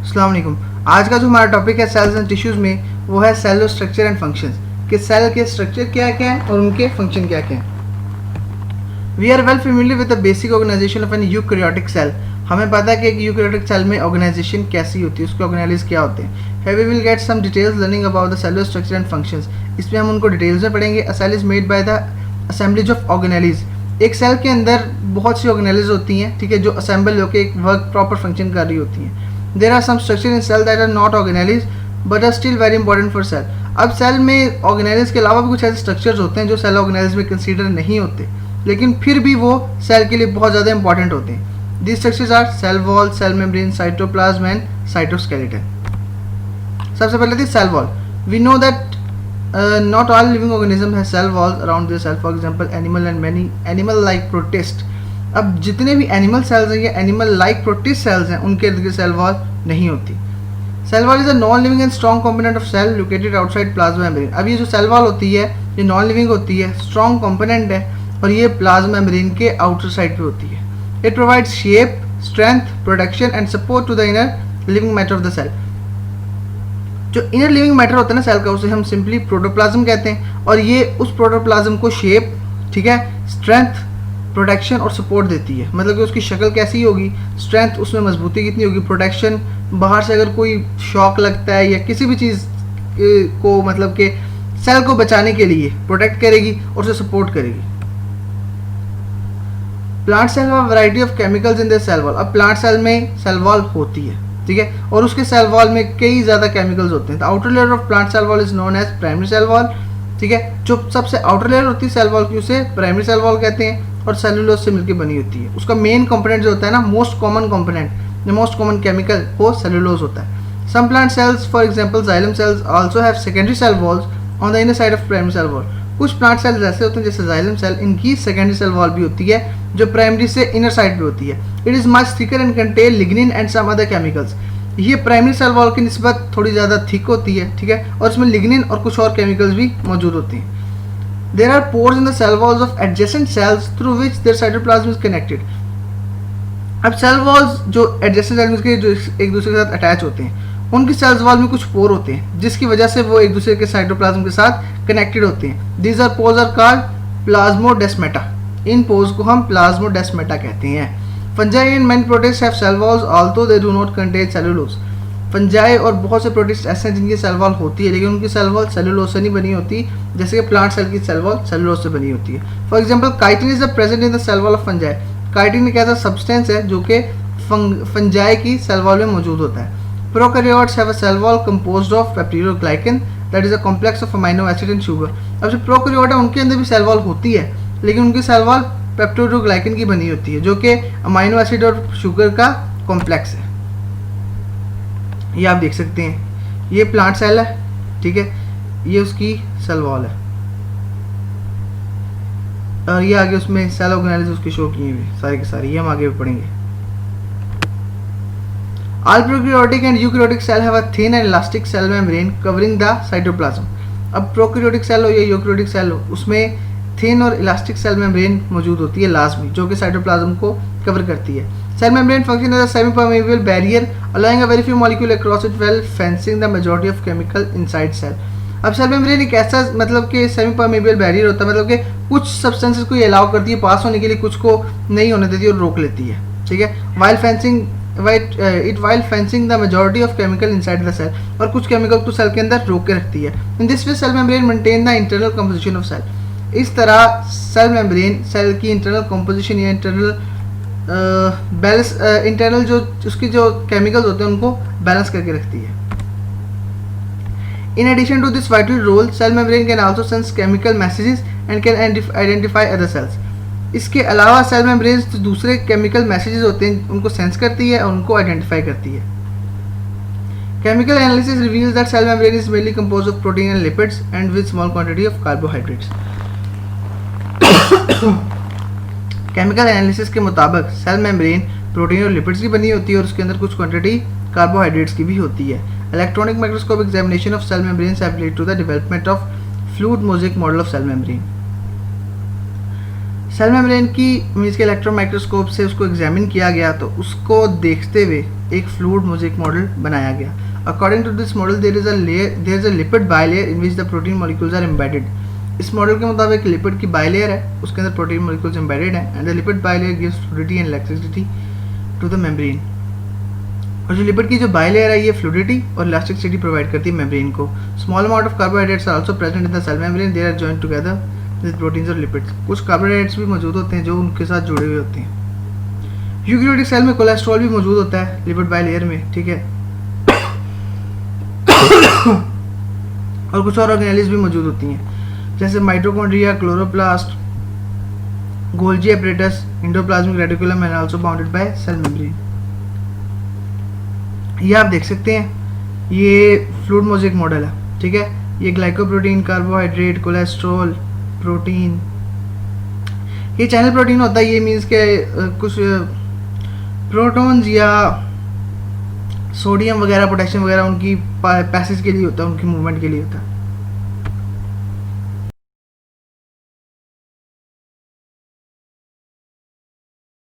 अस्सलाम वालेकुम। आज का जो हमारा टॉपिक है सेल्स एंड टिश्यूज़ में, वो है सेलुलर स्ट्रक्चर एंड फंक्शंस, कि सेल के स्ट्रक्चर क्या क्या है और उनके फंक्शन क्या क्या हैं। We are well familiar with the basic organisation of an eukaryotic cell. हमें पता है कि एक यूकैरियोटिक सेल में ऑर्गेनाइजेशन कैसी होती है, उसके ऑर्गेनाइज क्या होते हैं। Here we will get some details learning about the cellular structure and functions। इसमें हम उनको डिटेल्स में पढ़ेंगे। A cell is made by the assemblage of organelles। एक सेल के अंदर बहुत सी ऑर्गेनेल्स होती हैं, ठीक है, जो असेंबल होकर एक वर्क प्रॉपर फंक्शन कर रही होती हैं। There are some structure in cell that are not organelles but are still very important for cell. अब सेल में ऑर्गेनेल्स के अलावा भी कुछ ऐसे स्ट्रक्चर्स होते हैं जो सेल ऑर्गेनेल्स में कंसीडर नहीं होते, लेकिन फिर भी वो सेल के लिए बहुत ज़्यादा इंपॉर्टेंट होते हैं। These structures are cell wall, cell membrane, cytoplasm and cytoskeleton. सबसे पहले थी cell wall. We know that not all living organism has cell walls around their cell, for example animal and many animal like protist। अब जितने भी animal cells हैं या animal like protist sales हैं, उनके इर्द गिर्द सेल वॉल नहीं होती। Cell wall is a non living and strong component of cell located outside plasma membrane. अब ये जो सेल वॉल होती है ये नॉन लिविंग होती है, स्ट्रॉन्ग कंपोनेंट है और ये प्लाज्मा मेम्ब्रेन के आउटर साइड पे होती है। It provides shape, strength, protection and support to the inner living matter of the cell. जो इनर लिविंग मैटर होता है ना सेल का, उसे हम सिंपली प्रोटोप्लाज्म कहते हैं, और ये उस प्रोटोप्लाज्म को शेप, ठीक है, स्ट्रेंथ, प्रोटेक्शन और सपोर्ट देती है। मतलब कि उसकी शक्ल कैसी होगी, स्ट्रेंथ, उसमें मजबूती कितनी होगी, प्रोटेक्शन, बाहर से अगर कोई शॉक लगता है या किसी भी चीज़ को मतलब कि सेल को बचाने के लिए प्रोटेक्ट करेगी और उसे सपोर्ट करेगी। Plant cell have variety of chemicals in the cell wall. अब प्लांट सेल में सेल वॉल होती है, ठीक है, और उसके सेल वॉल में कई ज़्यादा केमिकल्स होते हैं। The outer layer of plant cell wall is known as primary cell wall, ठीक है। जो सबसे आउटर लेयर होती है सेल वॉल की, उसे प्राइमरी सेल वॉल कहते हैं और सेलुलोज से मिलकर बनी होती है। उसका मेन कंपोनेंट जो होता है ना, most common component, the most common chemical, वो सेलुलोज होता है। Some plant cells for example xylem cells also have secondary cell walls on the inner side of primary cell wall. कुछ प्लांट सेल्स ऐसे होते हैं जैसे जाइलम सेल, इनकी secondary cell wall भी होती है जो प्राइमरी से इनर साइड पे होती है। It is much thicker and contain lignin and some other chemicals. ये प्राइमरी सेल वॉल की निस्बत थोड़ी ज़्यादा थिक होती है, ठीक है, और इसमें लिग्निन और कुछ और केमिकल्स भी मौजूद होते हैं। There are pores in the cell walls of adjacent cells through which their cytoplasm is connected. अब सेल वॉल्स जो एडजेसेंट सेल्स के जो एक दूसरे के साथ अटैच होते हैं, उनकी सेल्स वॉल में कुछ पोर होते हैं जिसकी वजह से वो एक दूसरे के साइटोप्लाज्म के साथ कनेक्टेड होते हैं। These are pores are called plasmodesmata. इन पोर्स को हम प्लाज्मोडेस्मेटा कहते हैं। Fungi and many protist have cell walls although they do not contain cellulose. Fungi और बहुत से प्रोटिस्ट ऐसे हैं जिनकी सेल वॉल होती है, लेकिन उनकी सेल वॉल सेलुलोज से नहीं बनी होती, जैसे कि प्लांट सेल की सेल वॉल सेलुलोज से बनी होती है। For example chitin is present in the cell wall of fungi. Chitin एक ऐसा सब्सटेंस है जो कि फंजाई की सेल वॉल में मौजूद होता है। Prokaryotes have a cell wall composed of peptidoglycan that is a complex of amino acid and sugar. अब जो प्रोकैरियोट है उनके अंदर भी सेल वॉल होती है, लेकिन उनकी सेल वॉल पेप्टिडोग्लाइकन की बनी होती है जो कि अमीनो एसिड और शुगर का कॉम्प्लेक्स है। ये आप देख सकते हैं, ये प्लांट सेल है, ठीक है, ये उसकी सेल वॉल है, और ये आगे उसमें सेल ऑर्गेनेल्स उसके शो किए हुए सारे के सारे, ये हम आगे भी पढ़ेंगे। All prokaryotic and eukaryotic cell have a thin and elastic cell membrane covering the cytoplasm। अब प्रोकैरियोटिक सेल हो या यूकैरियोटिक सेल हो, उसमें थिन और इलास्टिक सेल मेम्ब्रेन मौजूद होती है लाजमी, जो कि साइटोप्लाज्म को कवर करती है। Cell membrane function as a semi permeable barrier allowing a very few molecule across it while fencing the majority of chemical inside cell. अब सेल मेम्ब्रेन एक ऐसा मतलब कि सेमी परमेबल बैरियर होता है, मतलब कि कुछ सब्सटेंसेस को ये अलाउ करती है पास होने के लिए, कुछ को नहीं होने देती और रोक लेती है, ठीक है। while fencing the majority of chemical inside the cell, और कुछ केमिकल को सेल के अंदर रोक के रखती है। In this way cell membrane maintain the internal composition of cell। इस तरह सेल मेम्ब्रेन सेल की इंटरनल कंपोजिशन या इंटरनल बैलेंस, इंटरनल जो उसकी जो केमिकल्स होते हैं उनको बैलेंस करके रखती है। In addition to this vital role, cell membrane can also sense chemical messages and can identify other cells। इसके अलावा सेल मेम्ब्रेन दूसरे केमिकल मैसेजेस होते हैं उनको सेंस करती है और उनको आइडेंटिफाई करती है। Chemical analysis reveals that cell membrane is mainly composed of protein and lipids and with small quantity of carbohydrates. Chemical analysis के मुताबिक सेल मेम्ब्रेन प्रोटीन और लिपिड्स की बनी होती है और उसके अंदर कुछ क्वांटिटी कार्बोहाइड्रेट्स की भी होती है। Electronic microscope examination of cell membranes have led to the development of fluid mosaic model of cell membrane. Cell membrane की मीन्स के इलेक्ट्रॉन माइक्रोस्कोप से उसको एग्जामिन किया गया, तो उसको देखते हुए एक फ्लूइड मोज़ेक मॉडल बनाया गया। According to this model there is a lipid bilayer in which the protein molecules are embedded. इस मॉडल के मुताबिक लिपिड की बाइलेयर है, उसके अंदर प्रोटीन मॉलिक्यूल्स एम्बेडेड हैं, and the lipid bilayer gives fluidity and electricity to the membrane. और जो लिपिड की जो बाइलेयर है ये फ्लूइडिटी और इलास्टिसिटी प्रोवाइड करती है मेम्ब्रेन को। Small amount of carbohydrates are also present in the cell membrane, they are joined together with proteins और लिपिड्स। कुछ कार्बोहाइड्रेट्स भी मौजूद होते हैं जो उनके साथ जुड़े हुए होते हैं। यूकेरियोटिक सेल में कोलेस्ट्रॉल भी मौजूद होता है लिपिड बाइलेयर में, ठीक है। और कुछ और ऑर्गेनेल्स भी मौजूद होती हैं जैसे mitochondria, chloroplast, Golgi apparatus, endoplasmic reticulum and also bounded by cell membrane. ये आप देख सकते हैं, ये फ्लूइड मोज़ेक मॉडल है, ठीक है। ये ग्लाइकोप्रोटीन, कार्बोहाइड्रेट, कोलेस्ट्रॉल, प्रोटीन, ये चैनल प्रोटीन होता है। ये मीन्स के कुछ प्रोटॉन्स या सोडियम वगैरह, पोटेशियम वगैरह उनकी पैसेज के लिए होता है, उनकी मूवमेंट के लिए होता है।